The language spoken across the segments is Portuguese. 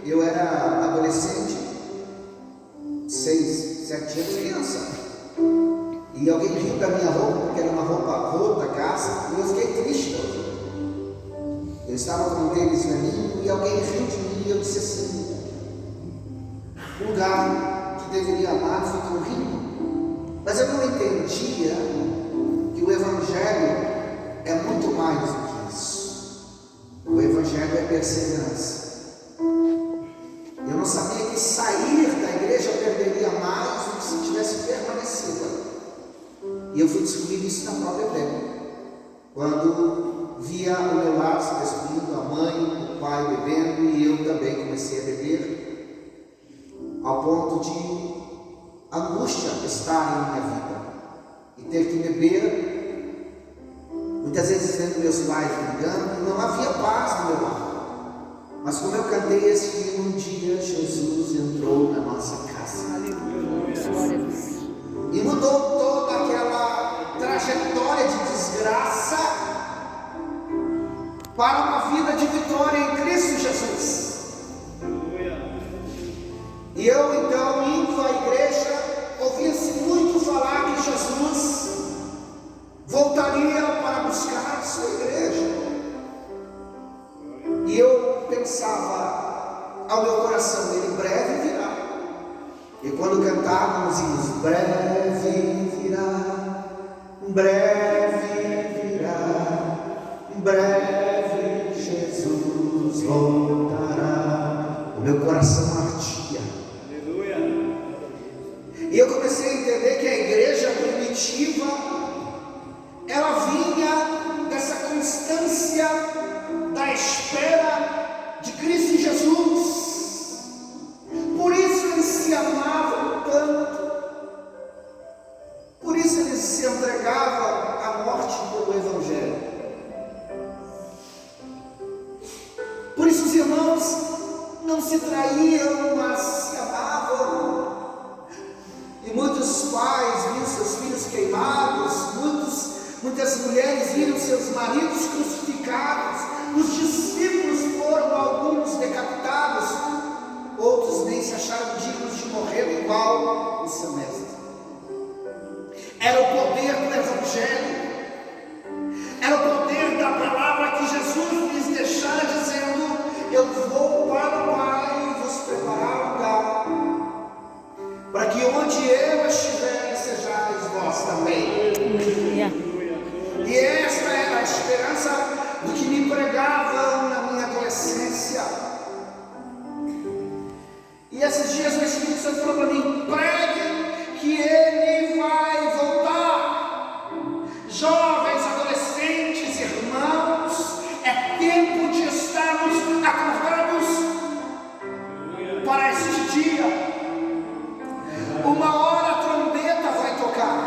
eu era adolescente, 6, 7 anos, criança, e alguém riu da minha roupa, porque era uma roupa rota, gasta, e eu fiquei triste. Eu estava com um tênis velhinho e alguém riu de mim, e eu disse assim: o lugar que deveria amar ficou rindo. Mas eu não entendia que o Evangelho é muito mais do que isso. O Evangelho é perseverança. Eu não sabia que sair da igreja perderia mais do que se tivesse permanecido. E eu fui descobrir isso na própria pele, quando via o meu lar se destruindo, a mãe, o pai bebendo, e eu também comecei a beber, ao ponto de angústia estar em minha vida e ter que beber, muitas vezes vendo meus pais brigando, não havia paz no meu lar. Mas como eu cantei esse hino, um dia Jesus entrou na nossa casa e mudou toda aquela trajetória de desgraça para uma vida de vitória em Cristo Jesus. E eu então, indo à igreja, ouvia-se muito falar que Jesus voltaria para buscar a sua igreja. E eu pensava ao meu coração: ele em breve virá. E quando cantávamos hinos, breve virá, breve virá, breve Jesus voltará, o meu coração ardia. Aleluia. E eu comecei a entender que a igreja primitiva, ela vinha dessa constância da espera de Cristo Jesus. Por isso eles se amavam tanto, por isso eles se entregavam à morte pelo Evangelho. Por isso os irmãos não se traíam, mas se amavam. E muitos pais viam seus filhos queimados, muitas mulheres viram seus maridos crucificados, os discípulos foram alguns decapitados, outros nem se acharam dignos de morrer igual o seu mestre. Era o poder do Evangelho, era o poder da palavra que Jesus lhes deixara, dizendo: eu vou para o Pai vos preparar lugar, para que onde eu estiver sejais vós também. E esta era a esperança do que me pregavam na minha adolescência. E esses dias o Espírito Santo falou para mim: pregue que ele vai voltar. Jovens, adolescentes, irmãos, é tempo de estarmos acordados para este dia. Uma hora a trombeta vai tocar,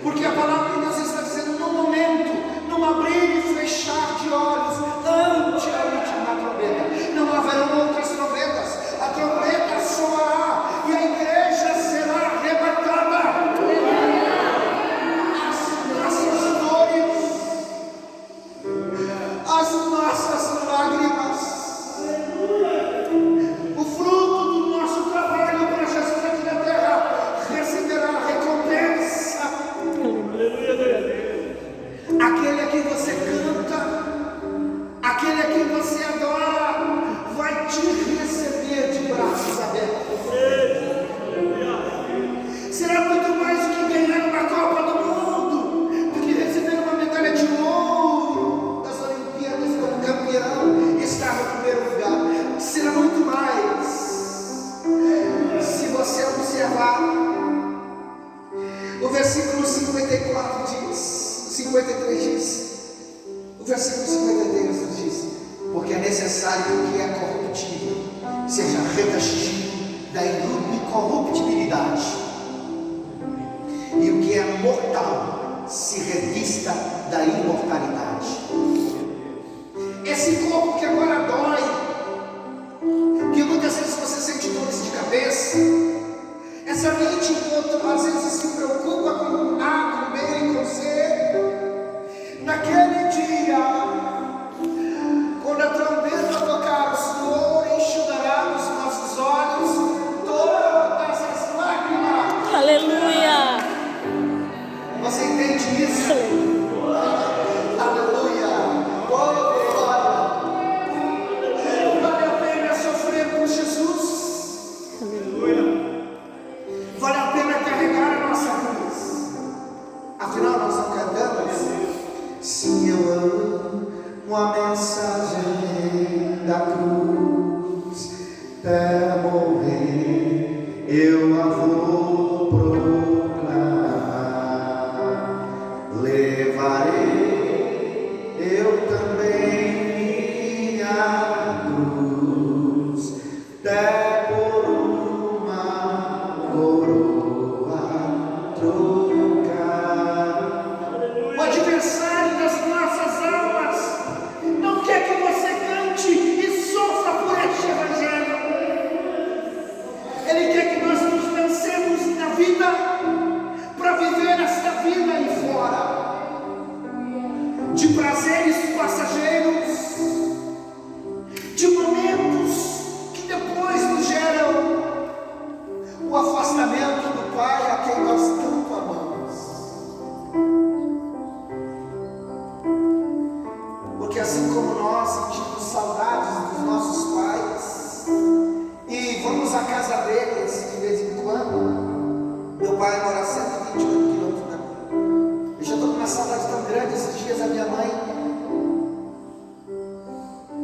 porque a palavra de Deus está dizendo: no momento, num abrir e fechar de olhos, ante a última trombeta, não haverão outras trombetas. A trombeta soará e a igreja será arrebatada. As nossas dores, as nossas lágrimas, o fruto do nosso trabalho para Jesus aqui na terra receberá recompensa. Aquele a quem você canta, aquele a quem você adora, vai te receber de braços abertos. Será muito mais do que ganhar uma Copa do Mundo, do que receber uma medalha de ouro das Olimpíadas como campeão e estar no primeiro lugar. Será muito mais se você observar. O versículo 54 diz, 53 diz, o versículo 53 diz: porque é necessário que o que é corruptível seja revestido da incorruptibilidade, e o que é mortal se revista da imortalidade. Esse corpo que agora dói, que muitas vezes você sente dores de cabeça, essa mente que às vezes se preocupa com A, com B, com C, naquele dia, quando a trombeta tocar, o Senhor da cruz, até morrer, eu a vou proclamar. Levarei eu também minha cruz, até por uma coroa trocar. O adversário das nossas almas não quer que você cante e sofra por este evangelho. Ele quer que nós nos lancemos na vida para viver esta vida aí fora, de prazeres passageiros, de momentos que depois nos geram o afastamento do Pai a quem nós tanto amamos. Porque assim como nós sentimos saudades dos nossos pais e vamos à casa deles de vez em quando, meu pai mora a 128 quilômetros daqui. Eu já estou com uma saudade tão grande. Esses dias a minha mãe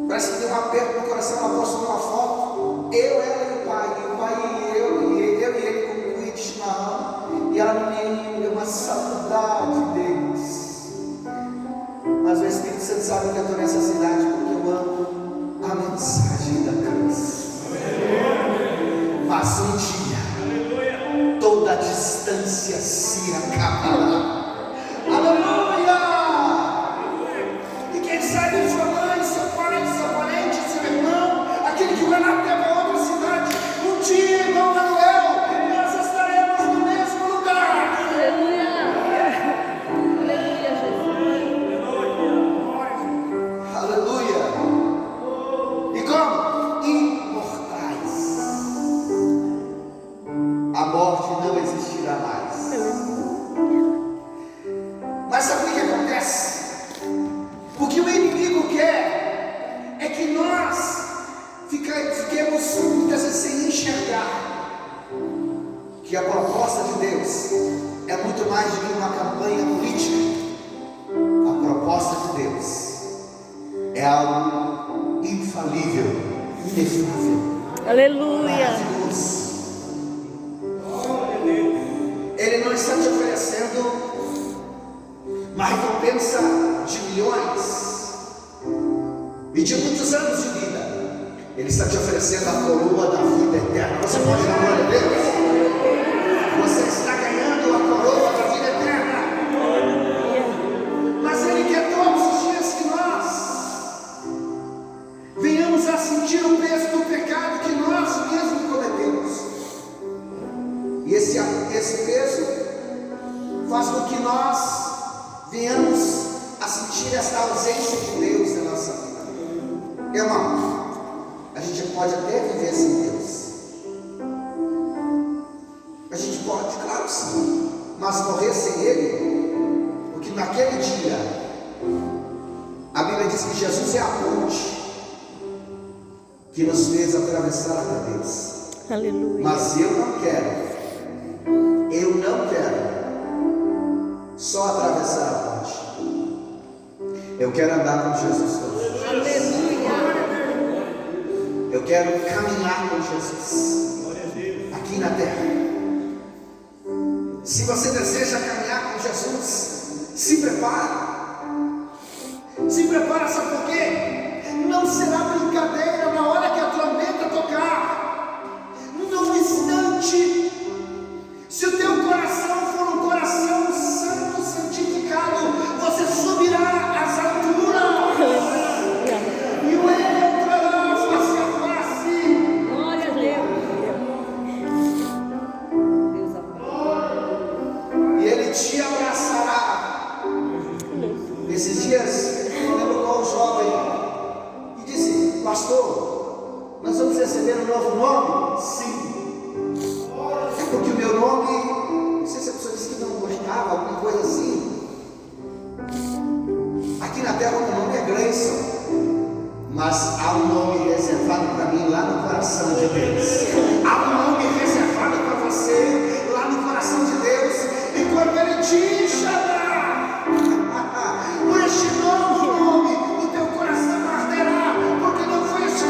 parece que deu um aperto no coração. Ela postou uma foto, eu, ela e o pai e eu e ele com um cuia de chimarrão, e ela me deu uma saudade deles. Mas o Espírito Santo sabe que eu estou nessa cidade porque eu amo a mensagem da cruz. Mas um dia toda a distância se acabará. Aleluia! E quem sabe sua mãe, seu pai, seu parente, seu irmão, aquele que vai lá para outra cidade, um dia, irmão Manuel, nós estaremos no mesmo lugar. Aleluia! Aleluia, Jesus! Aleluia! E como? Imortais. A morte não existirá mais. Mas sabe o que acontece? O que o inimigo quer é que nós fiquemos muitas vezes sem enxergar que a proposta de Deus é muito mais do que uma campanha política. A proposta de Deus é algo infalível, inefável, Aleluia! maravilhoso. Ele não está te oferecendo uma recompensa de milhões e de muitos anos de vida. Ele está te oferecendo a coroa da vida eterna. Você pode dar glória a Deus? Você está ganhando a coroa da vida eterna. Mas Ele quer todos os dias que nós venhamos a sentir o peso do pecado que nós mesmos cometemos. E esse peso faz com que nós venhamos a sentir esta ausência de Deus na nossa vida. Irmão, a gente pode até viver sem Deus. A gente pode, claro sim, mas morrer sem Ele, porque naquele dia a Bíblia diz que Jesus é a ponte que nos fez atravessar até Deus. Aleluia! Mas eu não quero só atravessar a ponte. Eu quero andar com Jesus todos os dias. Aleluia! Eu quero caminhar com Jesus aqui na terra. Se você deseja caminhar com Jesus, se prepare. Se prepara, sabe por quê? Não será brincadeira na hora que a trombeta tocar. Num instante, se o teu coração for um coração santo, santificado, você subirá às alturas. E o Ele entrará face a face. Glória a Deus! Deus amado. E Ele te abraçará. Esses dias, eu lembro com um jovem que disse: pastor, nós vamos receber um novo nome? Sim. É porque o meu nome, não sei se a pessoa disse que não gostava, alguma coisa assim. Aqui na terra o meu nome é Gleison, mas há um nome reservado para mim lá no coração de Deus. Há um nome reservado para você lá no coração de Deus. E quando Ele te chamar por este novo nome, o teu coração arderá, porque não foi este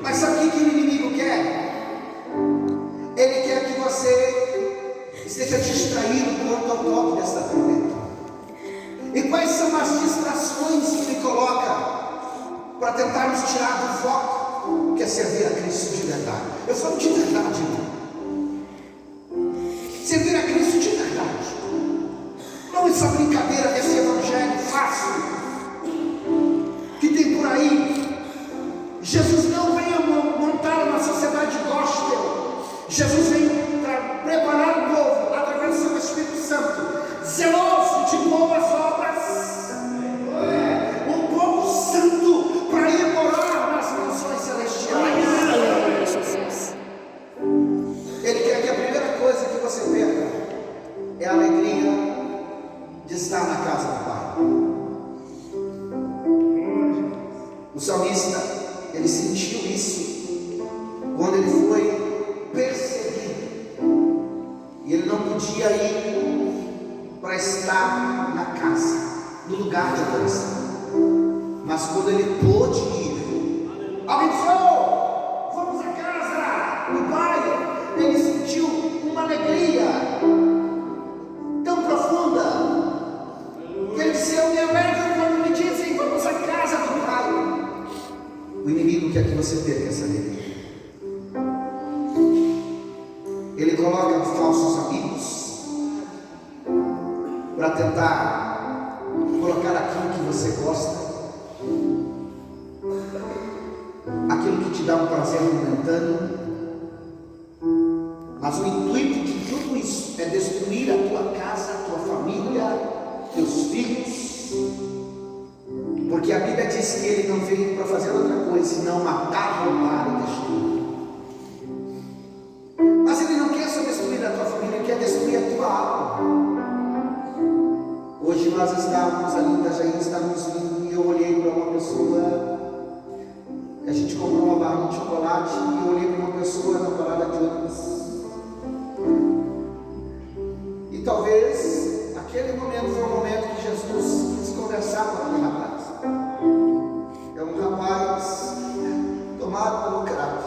Mas sabe o que o inimigo quer? Ele quer que você esteja distraído quanto ao toque desta trombeta. E quais são as distrações que ele coloca para tentar nos tirar do foco, que é servir a Cristo de verdade? Eu falo de verdade, irmão. Servir a Cristo de verdade. Não essa brincadeira desse evangelho fácil que tem por aí. Jesus não veio montar uma sociedade gospel. Jesus veio para preparar o povo através do seu Espírito Santo, zeloso de boas obras. Um povo santo para ir morar nas mansões celestiais. Ele quer que a primeira coisa que você perca é a alegria de estar na casa do Pai. O salmista, ele sentiu isso quando ele foi perseguido e ele não podia ir para estar na casa, no lugar de adoração. Mas quando ele pôde ir, abençoou, vamos à casa do Pai, ele sentiu uma alegria tão profunda que ele disse: eu me alegro quando me dizem vamos à casa do Pai. O inimigo quer que você perca essa alegria. Ele coloca falsos amigos para tentar colocar aquilo que você gosta, aquilo que te dá um prazer momentâneo. Mas o intuito de tudo isso é destruir a tua casa, a tua família, teus filhos. Porque a Bíblia diz que ele não veio para fazer outra coisa senão matar, roubar e destruir. Mas ele não quer só destruir a tua família, ele quer destruir a tua alma. Hoje nós estávamos ali em Itajaí, estávamos vindo e eu olhei para uma pessoa. A gente comprou uma barra de chocolate e eu olhei para uma pessoa na parada de ônibus. E talvez aquele momento foi o momento que Jesus quis conversar com aquele rapaz. É um rapaz tomado pelo crack.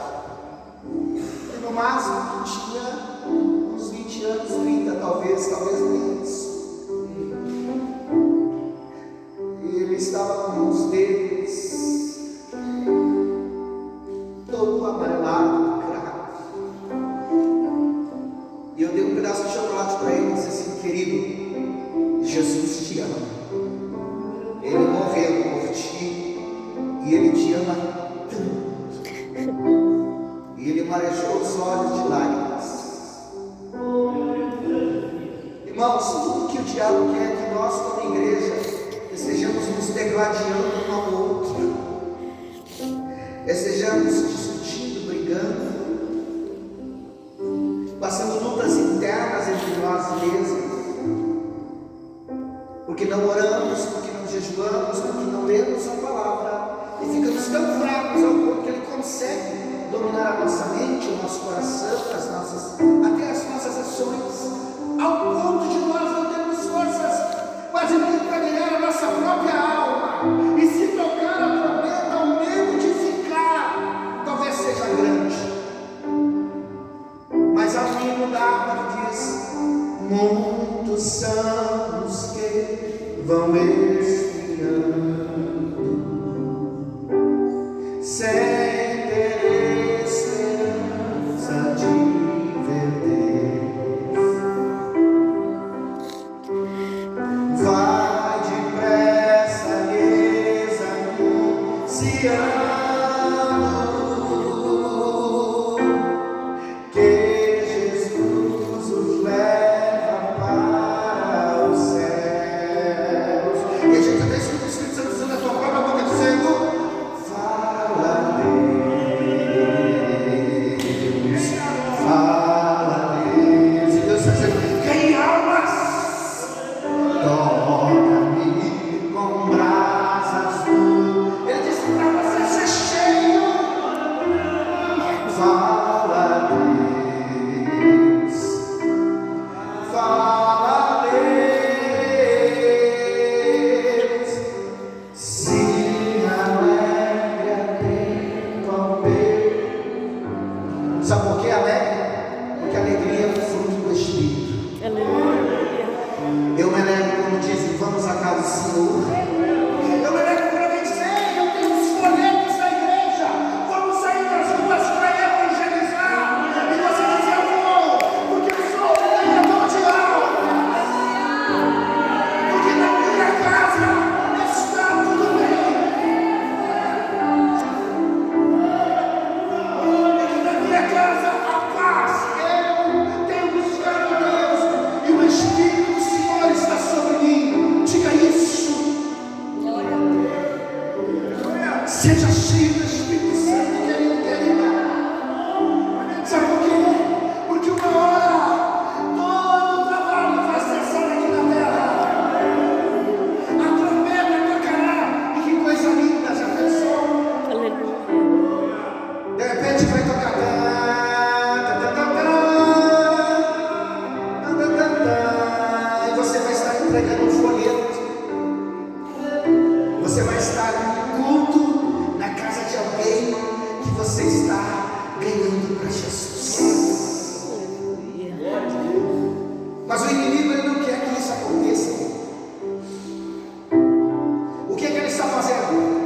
E no máximo que tinha uns 20 anos, 30 talvez menos. E ele estava com os dedos todo amarelado do crack. E eu dei um pedaço de chocolate para ele e disse assim: querido, Jesus te ama. Ele morreu por ti e ele te ama tanto. E ele marejou os olhos de lágrimas. Irmãos, tudo que o diabo quer é que nós, como igreja, estejamos nos degladiando um ao outro, estejamos discutindo, brigando, passando lutas internas entre nós mesmos, porque não oramos, porque não jejuamos, porque não lemos a palavra, e ficamos tão fracos ao ponto que ele consegue dominar a nossa mente, o nosso coração, até as nossas ações, ao ponto de nós não termos forças quase nem para ganhar a nossa própria alma. E se tocar a trombeta, o medo de ficar talvez seja grande. Mas há um hino da harpa que diz: muitos são os que vão esfriando sem ter esperança de verdade. repente vai tocar. E você vai estar entregando um folheto. Você vai estar em culto na casa de alguém que você está ganhando para Jesus. Mas o inimigo, ele não quer que isso aconteça. O que é que ele está fazendo?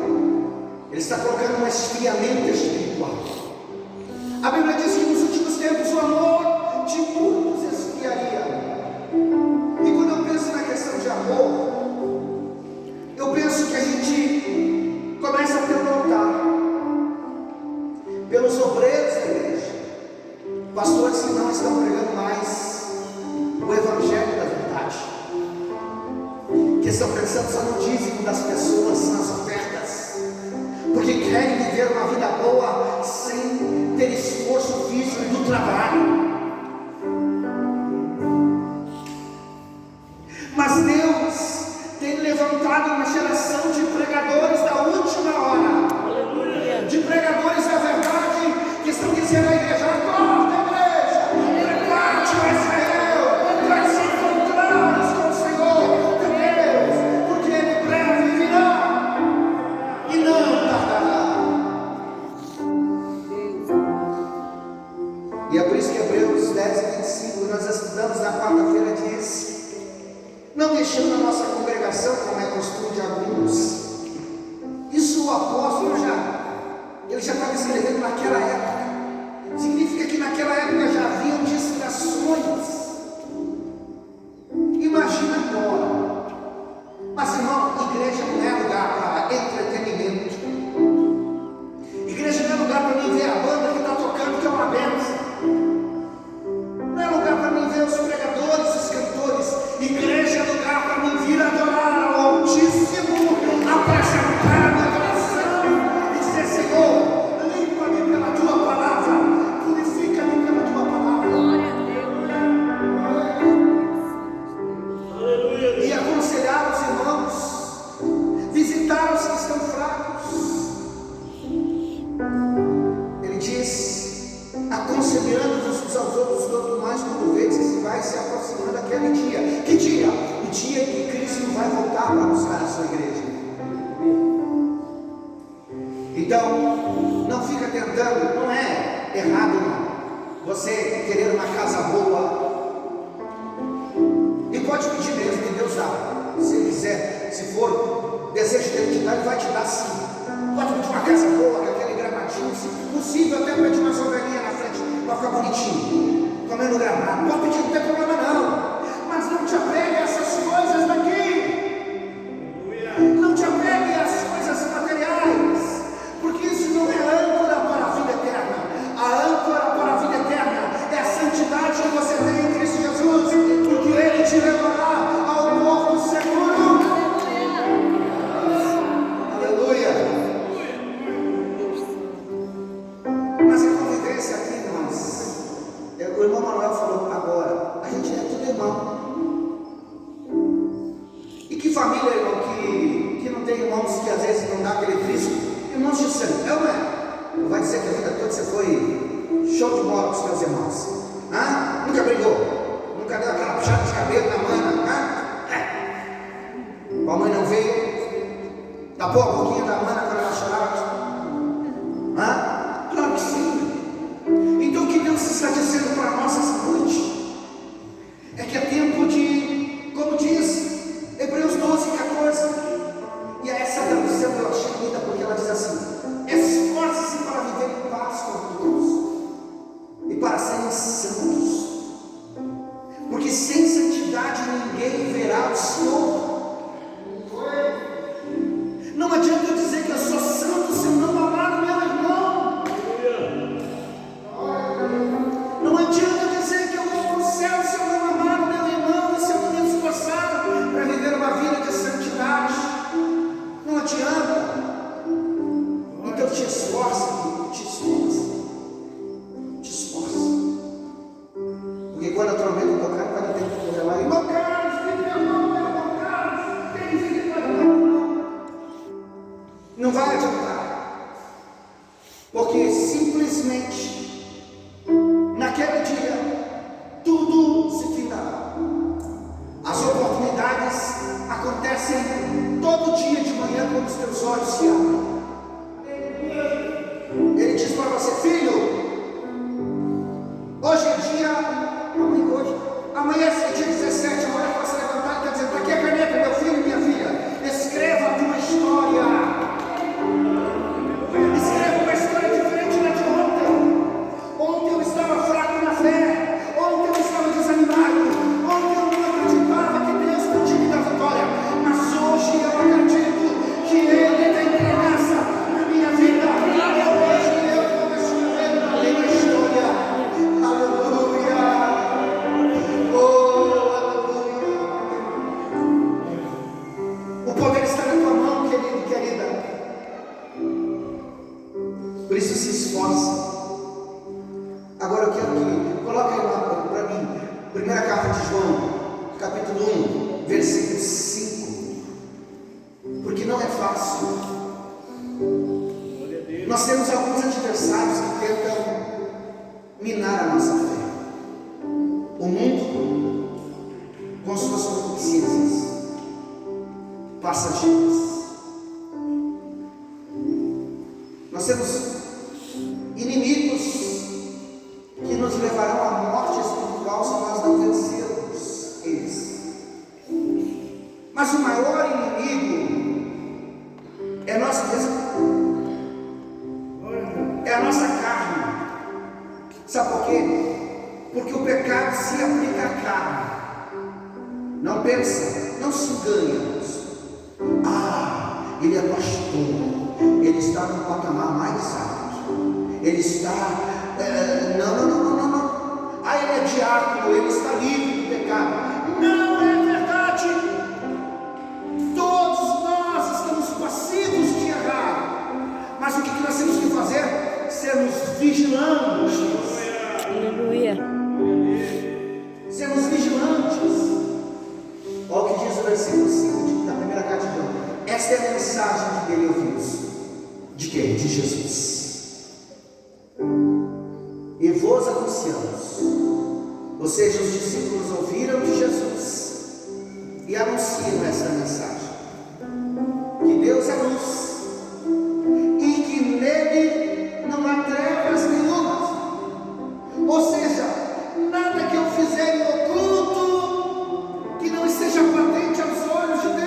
Ele está colocando um esfriamento espiritual. A Bíblia diz que nos últimos tempos o amor de muitos esfriaria. E quando eu penso na questão de amor, eu penso que a gente começa a ter um altar pelos obreiros da igreja, pastores que não estão pregando mais o evangelho da verdade, que estão pensando só no dízimo das pessoas, nas ofertas, porque querem viver uma vida boa sem ter esforço físico do trabalho. Mas Deus tem levantado uma geração de pregadores da última hora, de pregadores da verdade, que estão dizendo à igreja: acorda, igreja, prepare-te, Israel, para se encontrares com o Senhor teu Deus, porque Ele breve virá e não tardará. E é por isso que Hebreus 10:25 nós estudamos na quarta-feira diz: não deixando a nossa congregação, como é costume de alguns. Isso o apóstolo ele já estava escrevendo naquela época. Significa que naquela época já haviam distrações. Imagina agora. Mas irmão, igreja não é lugar para entretenimento. Igreja não é lugar para mim ver a banda que está tocando, que é uma benção. Não é lugar para mim ver os pregadores, os cantores. Igreja é lugar para mim vir adorar ao Altíssimo, apresentar a minha adoração e dizer: Senhor, limpa-me pela tua palavra, purifica-me pela tua palavra. E aconselhar os irmãos, visitar os que estão fracos. Ele diz: aconselhando-vos uns aos outros, quanto mais quando vedes que se vai se aproximando aquele dia. Que dia? O dia que Cristo vai voltar para buscar a sua igreja. Então, não fica tentando, não é errado não, você querer uma casa boa. E pode pedir mesmo, que Deus dá. Se Ele quiser, se for desejo dele te dar, Ele vai te dar sim. Pode pedir uma casa boa, com aquele gramadinho, se possível até pedir umas ovelhinhas na frente, para ficar bonitinho, comendo gramado. Pode pedir, não tem problema não. Mas não te apegue a essas coisas daqui. Não te apegue às coisas materiais, porque isso não é âncora para a vida eterna. A âncora para a vida eterna é a santidade que você tem em Cristo Jesus, porque Ele te levará ao porto seguro. Aleluia. Mas a convivência aqui, irmãos, o irmão Manuel falou agora, a gente é tudo irmão. E que família, irmão, que não tem irmãos que às vezes não dá aquele trisco, irmãos de sangue, é ou não é? Não vai dizer que a vida toda você foi show de bola com os teus irmãos. Ah? Nunca brigou? Nunca deu aquela puxada de cabelo na mãe? A mãe não veio? Tapou a boquinha da mana quando ela chorava? Claro que sim. Então o que Deus está dizendo para nós essa noite é que é tempo de, como diz Hebreus 12:14, e essa tradução eu achei linda porque ela diz assim: esforce-se para viver em paz com Deus e para serem porque simplesmente naquele dia tudo se findará. As oportunidades acontecem todo dia de manhã quando os teus olhos se abrem. Ele diz para você: filho, hoje é dia, amanhã é dia 17, amanhã eu posso levantar e está dizendo: está aqui a caneta, meu filho e minha filha, escreva a tua história. Escreva uma história diferente da de ontem. Ontem eu estava fraco na fé, ontem eu estava desanimado, ontem eu não acreditava que Deus podia me dar vitória, mas hoje eu acredito que Ele tem promessa na minha vida. Hoje eu vou escrever uma linda história. Aleluia! Oh, aleluia! O poder está na tua mão, querido e querida. Por isso se esforça. Agora eu quero que coloque aí para mim, primeira carta de João, capítulo 1, versículo 5. Porque não é fácil. Nós temos alguns adversários que tentam minar a nossa fé. O mundo, com suas concupiscências passageiras. Nós temos inimigos que nos levarão à morte espiritual se nós não vencermos eles. Mas o maior inimigo é nós mesmos, é a nossa carne. Sabe por quê? Porque o pecado se aplica à carne. Não pensa, não se engane. Ele é pastor, ele está no patamar mais alto, ele está, não, ele é diácono, ele está livre do pecado. Não é verdade. Todos nós estamos passivos de errar, mas o que nós temos que fazer? Sermos vigilantes. Aleluia. Sermos vigilantes. Olha o que diz o versículo 5 da primeira carta de João. Esta é a mensagem que ele ouviu. De quem? De Jesus. E vos anunciamos. Ou seja, os discípulos ouviram de Jesus e anunciam esta mensagem: que Deus é luz e que nele não há trevas nenhuma. Ou seja, nada que eu fizer em oculto que não esteja patente aos olhos de Deus.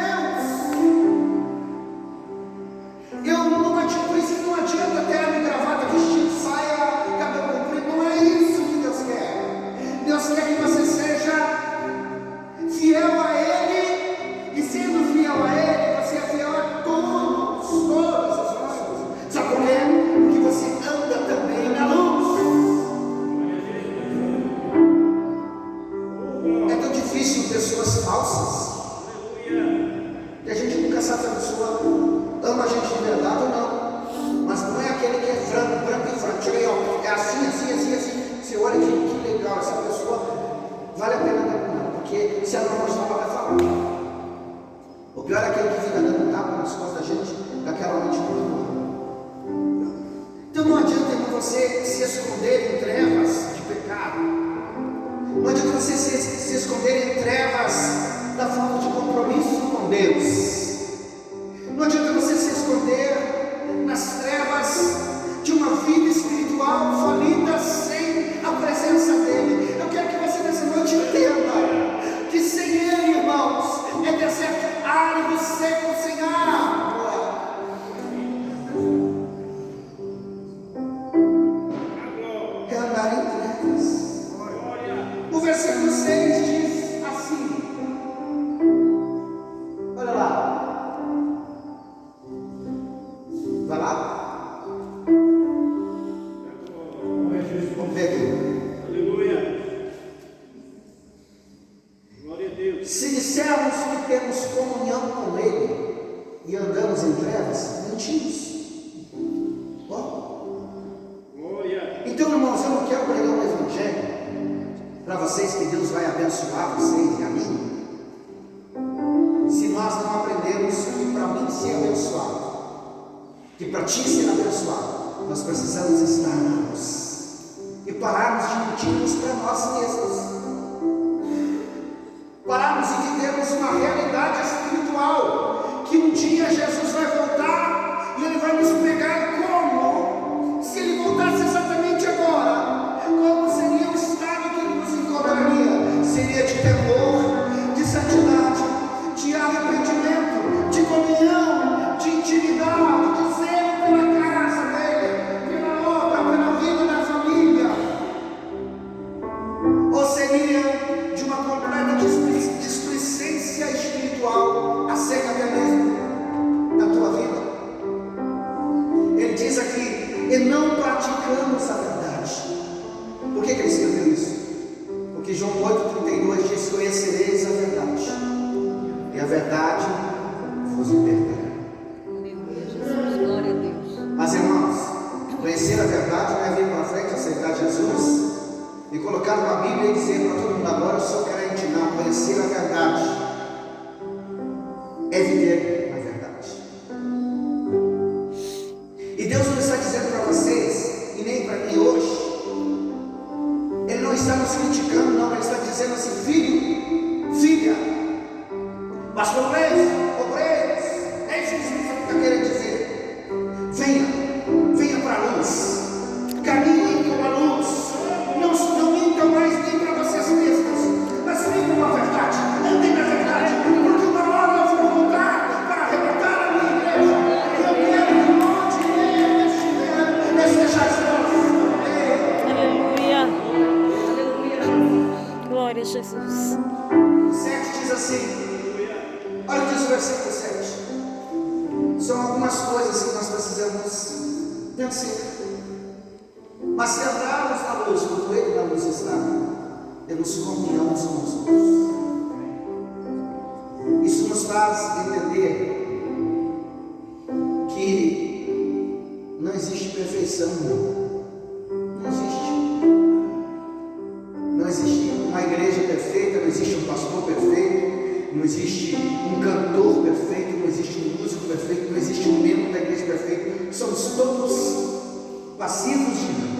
Por isso não adianta terno, gravata, vestido, saia, cabelo comprido. Não é isso que Deus quer. Deus quer que você seja fiel a Ele, e sendo fiel a Ele, você é fiel a todas as coisas. Sabe por quê? Porque você anda também na luz. É tão difícil pessoas falsas, que a gente nunca sabe se a pessoa ama a gente de verdade ou não. Mas não é aquele que é branco e franco. Chega aí, ó, é assim. Você olha que legal, essa pessoa vale a pena andar com ela, porque se ela não gostar, ela vai falar. O pior é aquele que fica dando tapa nas costas da gente, daquela noite muito. Então não adianta, irmão, você se esconder em trevas de pecado. Não adianta você se esconder em trevas da falta de compromisso com Deus. Não adianta você se esconder nas trevas de uma vida espiritual falida sem a presença dele. Eu quero que você nessa noite entenda que sem ele, irmãos, é deserto árido, seco, sem água. É andar em trevas. O versículo 6 diz assim, olha lá. Vai lá. Vamos ver aqui. Aleluia. Glória a Deus. Se dissermos que temos comunhão com Ele e andamos em trevas, mentimos. Glória. Então, irmãos, eu não quero pregar um evangelho para vocês que Deus vai abençoar vocês e a mim, se nós não aprendermos que para mim ser abençoado, que para ti ser abençoado, nós precisamos estar na luz e pararmos de mentirmos para nós mesmos, pararmos de vivermos uma realidade espiritual, que um dia Jesus vai voltar e Ele vai nos pegar como? Se Ele voltasse exatamente agora, como seria o estado que Ele nos encontraria? Seria de temor, de santidade, de arrependimento, de comunhão, de intimidade, de zelo pela casa dele, pela obra, pela vida da família? Ou seria de uma completa displicência espiritual acerca até mesmo da tua vida? Ele diz aqui: e não praticamos a verdade. Por que ele escreveu isso? Porque João 8,32 diz: conhecereis a verdade, e a verdade vos libertará. Glória a Deus. Mas irmãos, conhecer a verdade não é vir para frente, aceitar Jesus e colocar na Bíblia e dizer para todo mundo: agora eu sou crente. Não, conhecer a verdade é viver na verdade. E Deus não está dizendo para vocês, e nem para mim hoje, Ele não está nos criticando, não. Ele está dizendo assim: filho, filha, pastor obreiros, é isso que está querendo dizer. Venha para a luz, caminhem com a luz, não mintam mais nem para vocês mesmos, mas venham com a verdade, andem na verdade, porque uma hora eu vou voltar para arrebatar a minha igreja. Eu quero que onde estiver, estejais vós. Aleluia. Glória a Jesus. 7 diz assim, olha o que diz o versículo 7. São algumas coisas que nós precisamos vencer. Mas se andarmos na luz, como Ele na luz está, temos comunhão uns com os outros. Isso nos faz entender que não existe perfeição, não existe. Não existe uma igreja perfeita, não existe um pastor perfeito, não existe um cantor perfeito, não existe um músico perfeito, não existe um membro da igreja perfeito. Somos todos passivos de mim.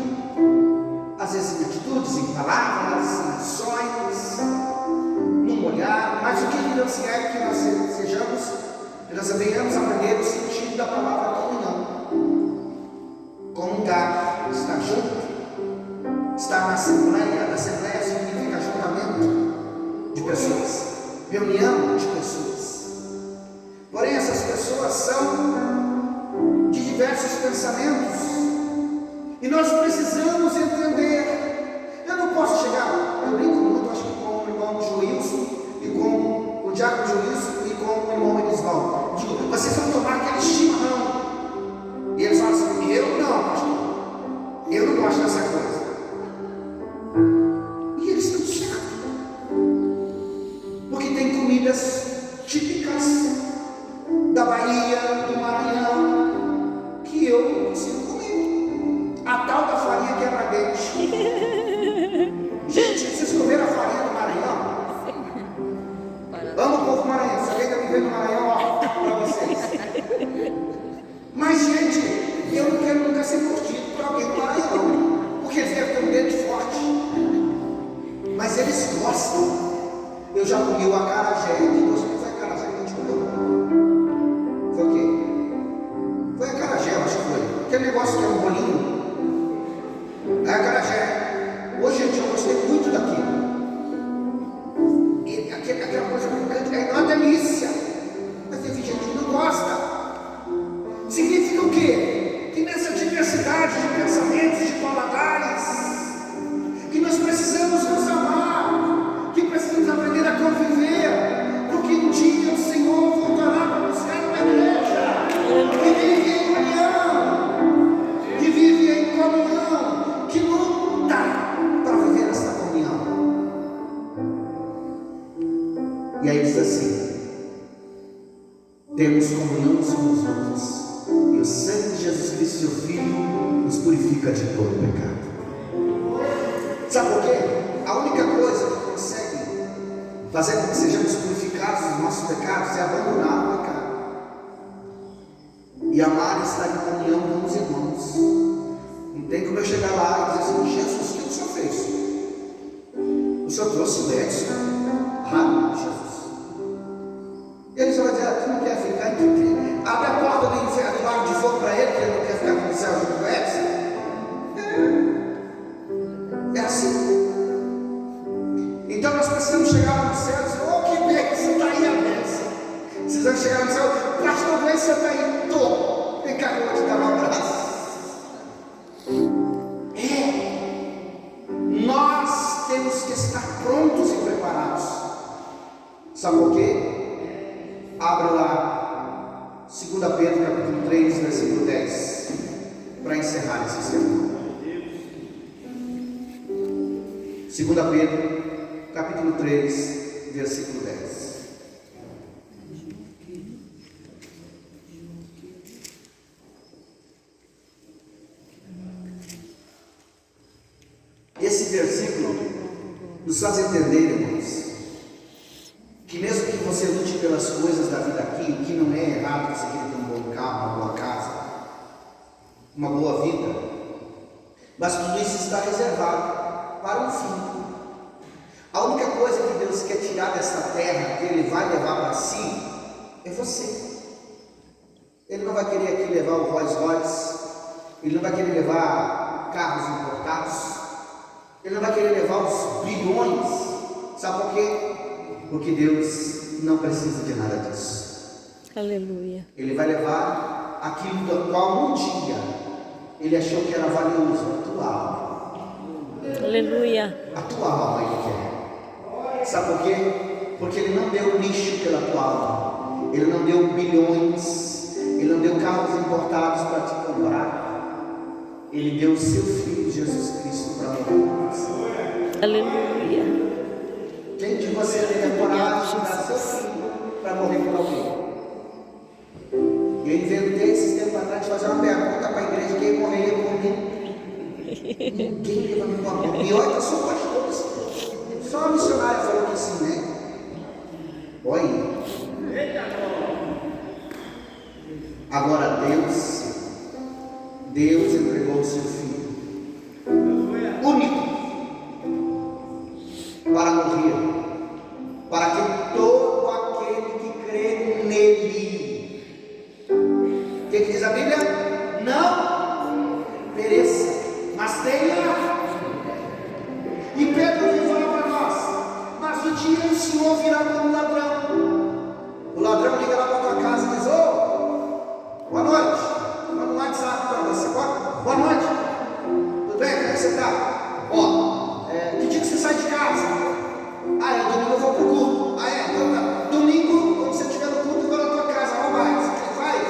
Às vezes em atitudes, em palavras, em ações, num olhar. Mas o que Deus quer que nós sejamos? Que nós venhamos aprender o sentido da palavra comunhão. Comungar, estar junto, estar na assembleia. Assembleia significa ajuntamento de pessoas, reunião de pessoas. Porém, essas pessoas são de diversos pensamentos. E nós precisamos entender. Eu não posso chegar, eu brinco muito, acho que com o irmão Joilson e com o diácono Joilson e com o irmão Elisvaldo. Digo, vocês vão tomar aquele chimarrão. E eles falam assim: eu não, pastor, eu não gosto dessa coisa. E eles estão certos, porque tem comidas típicas da Bahia, do Maranhão, que eu não consigo comer. A tal da farinha quebra-dente. Gente, vocês comeram a farinha do Maranhão? Amo o povo maranhense. Se alguém está vivendo no Maranhão, ó, para vocês. Mas, gente, eu não quero nunca ser mordido por alguém do Maranhão, porque eles devem ter um dedo forte. Mas eles gostam. Eu já comi o acarajé. Quem gostou de acarajé que a gente comeu? Foi o quê? Foi acarajé, eu acho que foi. Aquele negócio que é um bolinho. É acarajé. Hoje, gente, eu gostei muito daquilo. E aquela coisa picante é uma delícia. Mas tem gente que não gosta. Significa o quê? Que nessa diversidade de pensamentos, de paladares, que nós precisamos nos amar, que precisamos aprender a conviver, porque um dia o Senhor voltará para buscar uma igreja que vive em união, que vive em comunhão, que luta para viver essa comunhão. E aí diz assim: temos comunhão uns com os outros, e o sangue de Jesus Cristo, seu Filho, nos purifica de todo pecado. Sabe por quê? A única coisa que consegue fazer com que sejamos purificados dos nossos pecados é abandonar o pecado e amar e estar em comunhão com os irmãos. Tem como eu chegar lá e dizer assim: Jesus, o que o Senhor fez? O Senhor trouxe o Edson? Jesus. E ele só vai dizer: tu não quer ficar aqui? Abre a porta do inferno, do lago de fogo para ele, que ele não quer ficar no céu junto com o Edson. É assim. Então nós precisamos chegar lá no céu e dizer: oh, que bênção, está aí a bênção. Precisamos chegar no céu: pastor Gleice, você está aí? Estou. Vem cá que eu vou te dar um abraço. Nós temos que estar prontos e preparados. Sabe por quê? Abre lá 2 Pedro capítulo 3, versículo 10, para encerrar esse sermão. 2 Pedro capítulo 3, versículo 10. Esse versículo nos faz entender, irmãos, que mesmo que você lute pelas coisas da vida aqui, o que não é errado, você querer ter um bom carro, uma boa casa, uma boa vida, mas tudo isso está reservado para um fim. A única coisa que Deus quer tirar desta terra, que Ele vai levar para si, é você. Ele não vai querer aqui levar o Rolls Royce, Ele não vai querer levar carros importados, Ele não vai querer levar os bilhões. Sabe por quê? Porque Deus não precisa de nada disso. Aleluia. Ele vai levar aquilo do qual um dia Ele achou que era valioso, a tua alma. Aleluia. A tua alma Ele quer. Sabe por quê? Porque Ele não deu lixo pela tua alma. Ele não deu bilhões. Ele não deu carros importados para te comprar. Ele deu o seu Filho Jesus Cristo para morrer por você. Aleluia. Quem de vocês tem a coragem de dar seu filho para morrer por alguém? Eu inventei esses tempos atrás de fazer uma pergunta para a igreja: quem morreria por mim? Ninguém levantou a mão. E olha, eu sou pastor. Só a missionária falou que sim, né? Olha. Agora Deus entregou o seu Filho único para morrer, para que todo aquele que crê nele, o que diz a Bíblia? Não pereça, mas tenha. E Pedro vai falar para nós: mas o dia o Senhor virá como um ladrão. O ladrão liga lá para a tua casa e diz: ô, boa noite. Manda um WhatsApp para você. Boa noite. Tudo bem? Como é que você está? Ó, que dia que você sai de casa? Domingo eu vou para o culto. Então tá. Domingo, quando você estiver no culto, eu vou na tua casa. Ó, vai. Você quer que faz?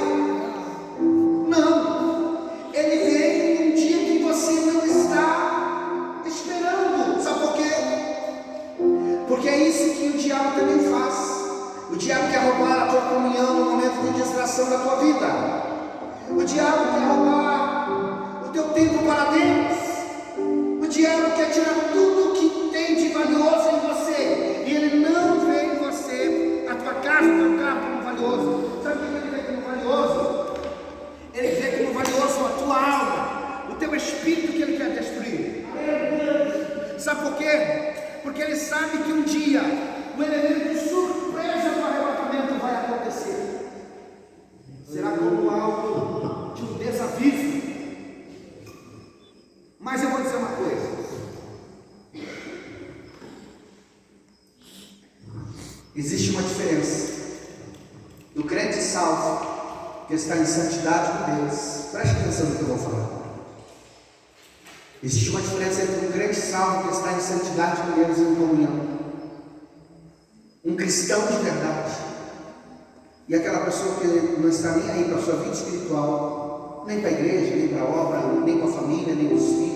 Não. Ele vem num dia que você não está esperando. Sabe por quê? Porque é isso que o diabo também faz. O diabo quer roubar a tua comunhão no momento de distração da tua vida. O diabo quer roubar o teu tempo para Deus. O diabo quer tirar tudo que tem de valioso em você. E ele não vê em você a tua casa, o teu carro como valioso. Sabe o que ele vê como valioso? Ele vê como valioso a tua alma, o teu espírito, que ele quer destruir. Sabe por quê? Porque ele sabe que um dia o elemento de surpresa do arrebatamento vai acontecer. Será como algo de um desaviso. Mas eu vou dizer uma coisa: existe uma diferença do crente salvo, que está em santidade com Deus. Preste atenção no que eu vou falar. Existe uma diferença entre um crente salvo que está em santidade com Deus e em comunhão, um cristão de verdade, e aquela pessoa que não está nem aí para a sua vida espiritual, nem para a igreja, nem para a obra, nem com a família, nem com os filhos.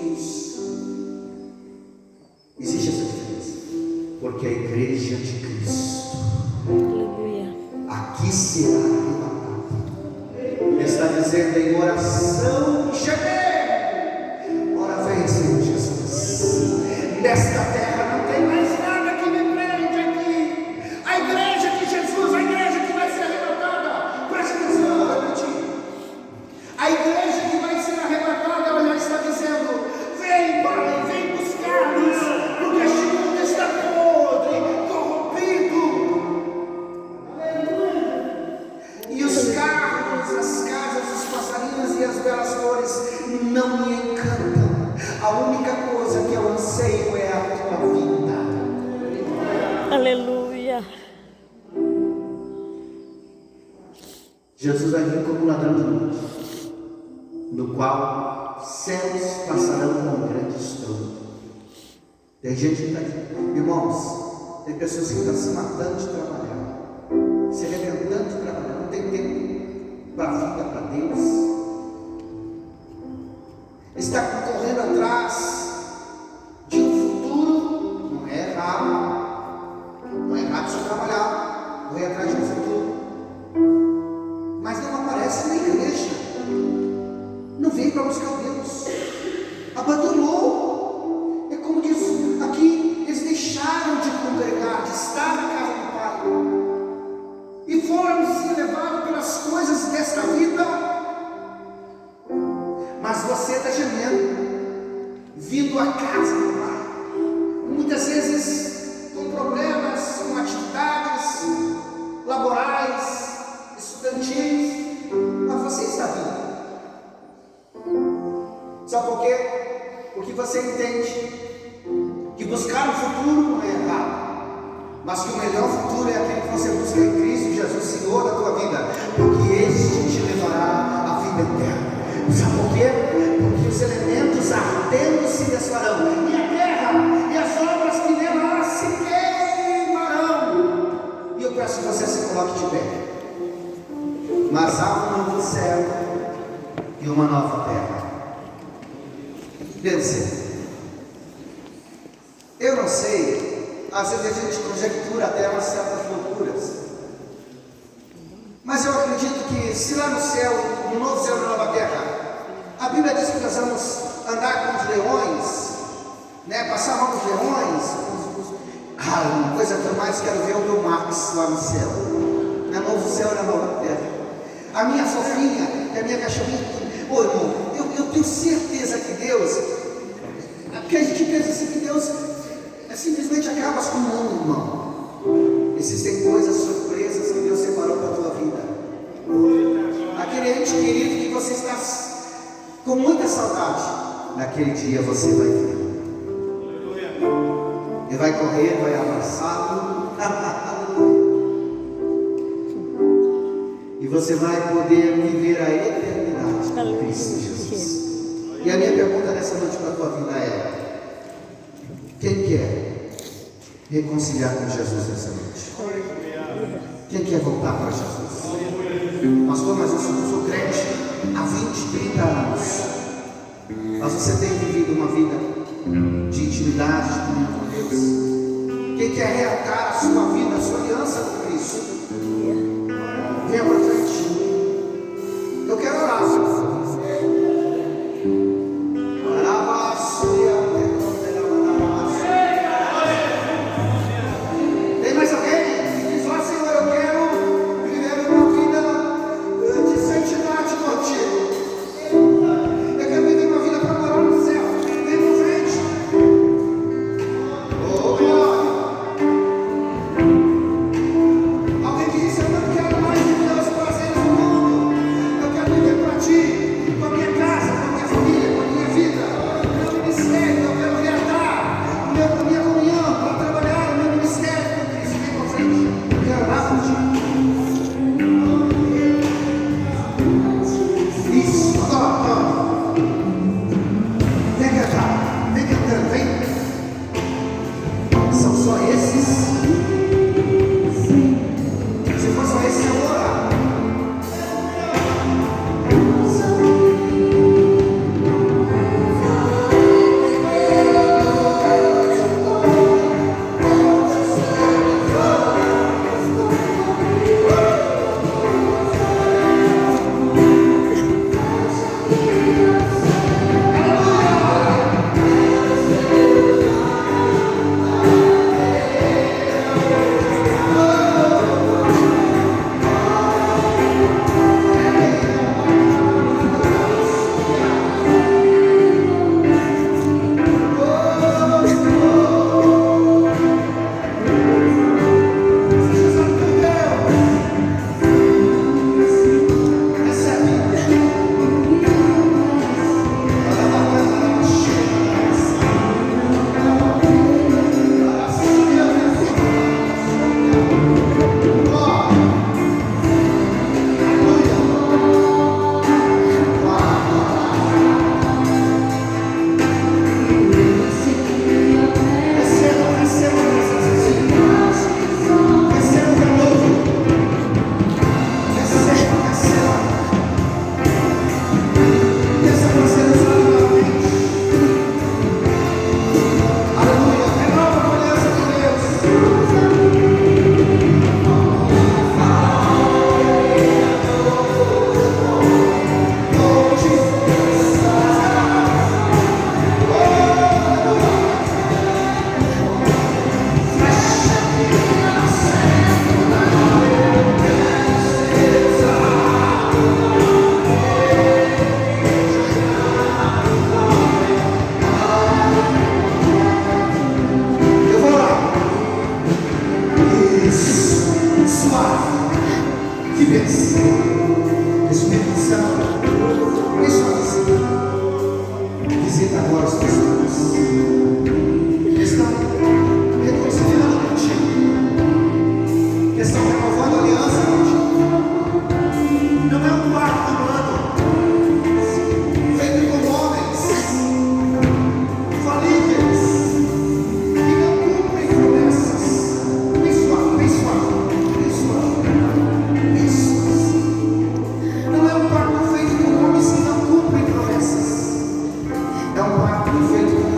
Existe essa diferença, porque a igreja de Cristo aqui será arrebatada. Ele está dizendo em oração: cheguei. Ora vem, Senhor Jesus. Nesta terra não tem mais nada que me prende aqui. A igreja de Jesus, a igreja que vai ser arrebatada. Preste atenção, eu vou repetir. A igreja que vai ser arrebatada, ela já está A única coisa que eu anseio é a tua vida. Aleluia. Jesus vai vir como ladrão de luz, no qual céus passarão com um grande estrondo. Tem gente que está aqui, irmãos, tem pessoas que estão se matando de trabalhar, se arrebentando de trabalhar, não tem tempo para a vida, para Deus. Está correndo atrás de um futuro. Não é errado, não é errado se trabalhar, correr atrás de um futuro, mas não aparece na igreja, não vem para buscar Deus, abandonou. É como diz aqui, eles deixaram de congregar, de estar na casa do Pai, e foram se levados pelas coisas desta vida. Mas você está gemendo, vindo à casa do Pai, muitas vezes com problemas, com atividades laborais, estudantis, mas você está vindo. Sabe por quê? Porque você entende que buscar um futuro não é errado, mas que o melhor futuro é aquele que você busca em Cristo Jesus, Senhor da tua vida, porque este te levará à vida eterna. Sabe por quê? Porque os elementos ardendo se desfarão, e a terra e as obras que nela há se queimarão. E eu peço que você se coloque de pé. Mas há um novo céu e uma nova terra. Pense, eu não sei, às vezes a gente conjectura até umas certas loucuras, mas eu acredito que se lá no céu, no novo céu e na nova terra, a Bíblia diz que nós vamos andar com os leões, né? Passar mal com os leões. Uma coisa que eu mais quero ver é o meu Max lá no céu, no novo céu e na nova terra. A minha fofinha, a minha cachorrinha. Ô irmão, eu tenho certeza que Deus, porque a gente pensa assim que Deus simplesmente acaba com o mundo, irmão. Existem coisas, surpresas que Deus separou para a tua vida. Aquele ente querido que você está com muita saudade, naquele dia você vai ver. Ele vai correr, vai abraçá-lo. E você vai poder viver a eternidade com Cristo Jesus. E a minha pergunta nessa noite para a tua vida é: quem quer reconciliar com Jesus nessa noite? Quem quer voltar para Jesus? Pastor, mas eu sou crente há 20, 30 anos. Mas você tem vivido uma vida de intimidade, de comunhão com Deus? Quem quer reatar a sua vida, a sua aliança com Cristo? Venha para frente. Eu quero orar. Tem mais alguém que diz: ó Senhor, eu quero viver uma vida de santidade contigo. Eu quero viver uma vida para morar no céu. Vem para frente. Oh, glória. Alguém que diz: eu não quero mais de Deus para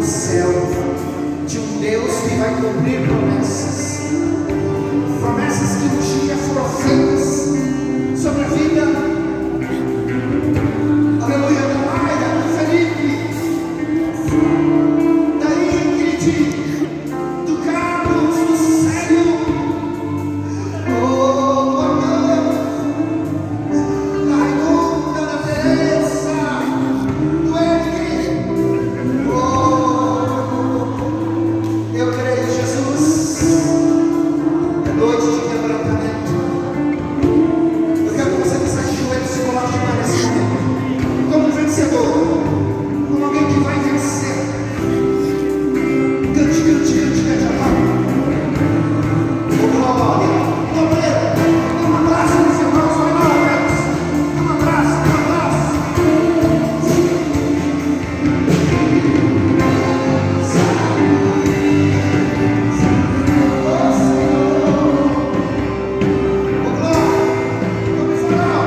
céu, de um Deus que vai cumprir promessas, promessas que um dia foram feitas sobre a vida, aleluia, da Maia, do Felipe, da Ingrid, do Carlos, do Célio, oh, amor, da Raimunda, da Teresa, do Eric, oh, eu creio, Jesus, é noite de quebrantamento. Eu quero que você faça de joelhos e se coloque de pé nesse momento, como um vencedor, como alguém que vai vencer. Cante, cante, cante, cante a palavra. Oh, glória, glória. Dá um abraço nos irmãos, vai lá, Deus. Dá um abraço, dá um abraço. Oh, Senhor. Oh, glória. Vamos falar.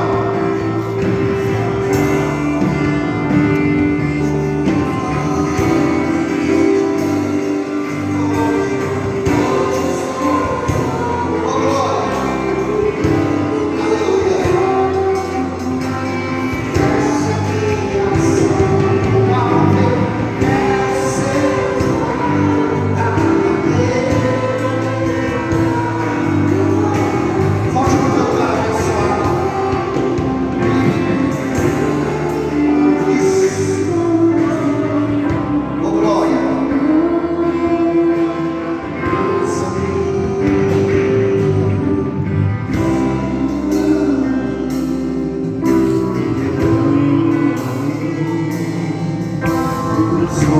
Oh, glória. Aleluia. Volte para o teu lugar, abençoado. Isso. Oh, glória. Só